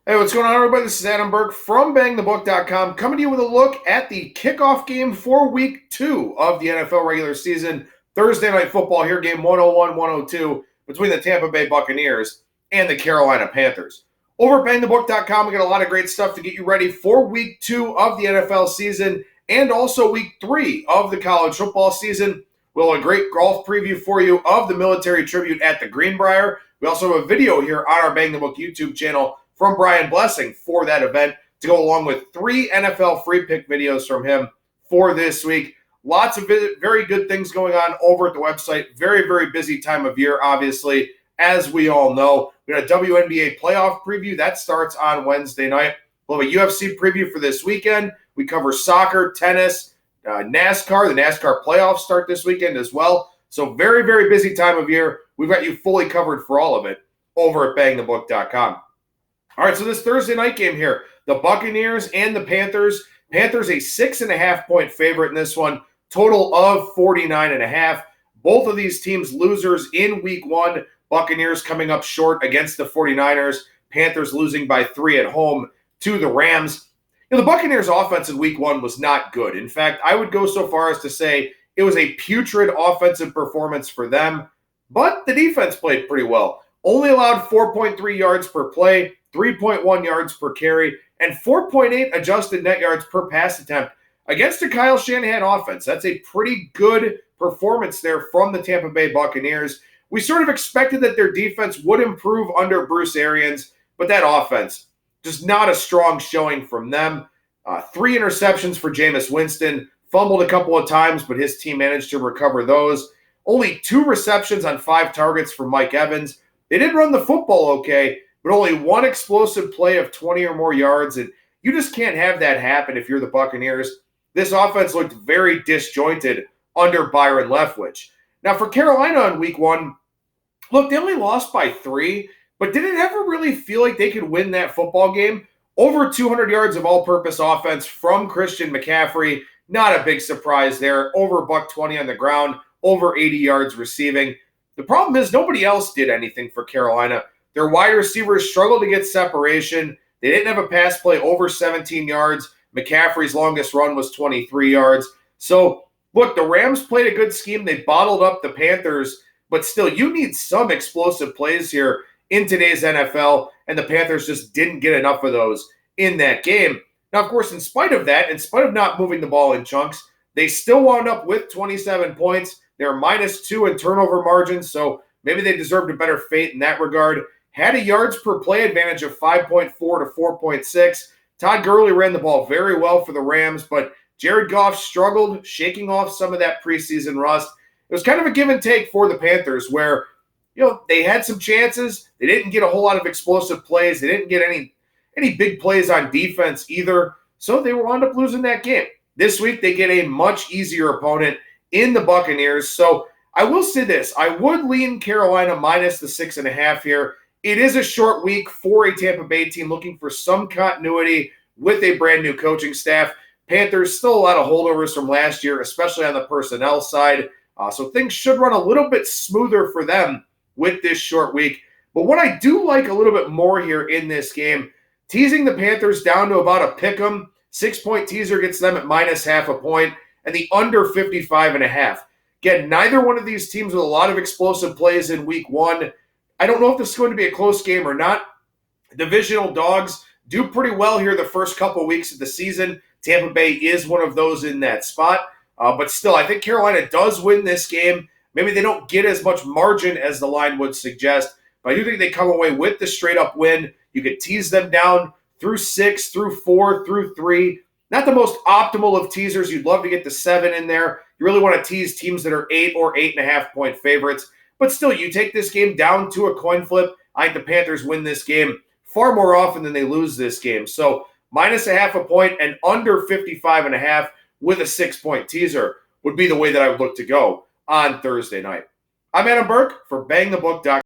Hey, what's going on, everybody? This is Adam Burke from BangTheBook.com, coming to you with a look at the kickoff game for Week 2 of the NFL regular season. Thursday Night Football here, game 101-102 between the Tampa Bay Buccaneers and the Carolina Panthers. Over at BangTheBook.com, we got a lot of great stuff to get you ready for Week 2 of the NFL season and also Week 3 of the college football season. We'll have a great golf preview for you of the military tribute at the Greenbrier. We also have a video here on our Bang the Book YouTube channel from Brian Blessing for that event to go along with 3 NFL free pick videos from him for this week. Lots of very good things going on over at the website. Very, very busy time of year, obviously, as we all know. We got a WNBA playoff preview. That starts on Wednesday night. We'll have a UFC preview for this weekend. We cover soccer, tennis, NASCAR. The NASCAR playoffs start this weekend as well. So very, very busy time of year. We've got you fully covered for all of it over at BangTheBook.com. All right, so this Thursday night game here, the Buccaneers and the Panthers. Panthers a 6.5-point favorite in this one, total of 49.5. Both of these teams losers in Week 1. Buccaneers coming up short against the 49ers. Panthers losing by 3 at home to the Rams. The Buccaneers' offense in Week 1 was not good. In fact, I would go so far as to say it was a putrid offensive performance for them, but the defense played pretty well. Only allowed 4.3 yards per play, 3.1 yards per carry, and 4.8 adjusted net yards per pass attempt against a Kyle Shanahan offense. That's a pretty good performance there from the Tampa Bay Buccaneers. We sort of expected that their defense would improve under Bruce Arians, but that offense, just not a strong showing from them. 3 interceptions for Jameis Winston, fumbled a couple of times, but his team managed to recover those. Only 2 receptions on 5 targets for Mike Evans. They did run the football okay, but only 1 explosive play of 20 or more yards, and you just can't have that happen if you're the Buccaneers. This offense looked very disjointed under Byron Leftwich. Now, for Carolina in Week 1, look, they only lost by 3, but did it ever really feel like they could win that football game? Over 200 yards of all-purpose offense from Christian McCaffrey. Not a big surprise there. Over $120 on the ground, over 80 yards receiving. The problem is nobody else did anything for Carolina. Their wide receivers struggled to get separation. They didn't have a pass play over 17 yards. McCaffrey's longest run was 23 yards. So, look, the Rams played a good scheme. They bottled up the Panthers, but still, you need some explosive plays here in today's NFL, and the Panthers just didn't get enough of those in that game. Now, of course, in spite of that, in spite of not moving the ball in chunks, they still wound up with 27 points. They're -2 in turnover margins, so maybe they deserved a better fate in that regard. Had a yards per play advantage of 5.4 to 4.6. Todd Gurley ran the ball very well for the Rams, but Jared Goff struggled, shaking off some of that preseason rust. It was kind of a give and take for the Panthers where, they had some chances. They didn't get a whole lot of explosive plays. They didn't get any big plays on defense either, so they wound up losing that game. This week, they get a much easier opponent in the Buccaneers. So I will say this. I would lean Carolina minus the 6.5 here. It is a short week for a Tampa Bay team looking for some continuity with a brand new coaching staff. Panthers, still a lot of holdovers from last year, especially on the personnel side. So things should run a little bit smoother for them with this short week. But what I do like a little bit more here in this game, teasing the Panthers down to about a pick'em. 6-point teaser gets them at -0.5 point, and the under 55.5. Again, neither one of these teams with a lot of explosive plays in Week 1. I don't know if this is going to be a close game or not. Divisional dogs do pretty well here the first couple of weeks of the season. Tampa Bay is one of those in that spot. But still, I think Carolina does win this game. Maybe they don't get as much margin as the line would suggest, but I do think they come away with the straight-up win. You could tease them down through 6, through 4, through 3. Not the most optimal of teasers. You'd love to get the 7 in there. You really want to tease teams that are 8 or 8.5-point favorites. But still, you take this game down to a coin flip. I think the Panthers win this game far more often than they lose this game. So -0.5 point and under 55.5 with a 6-point teaser would be the way that I would look to go on Thursday night. I'm Adam Burke for BangTheBook.com.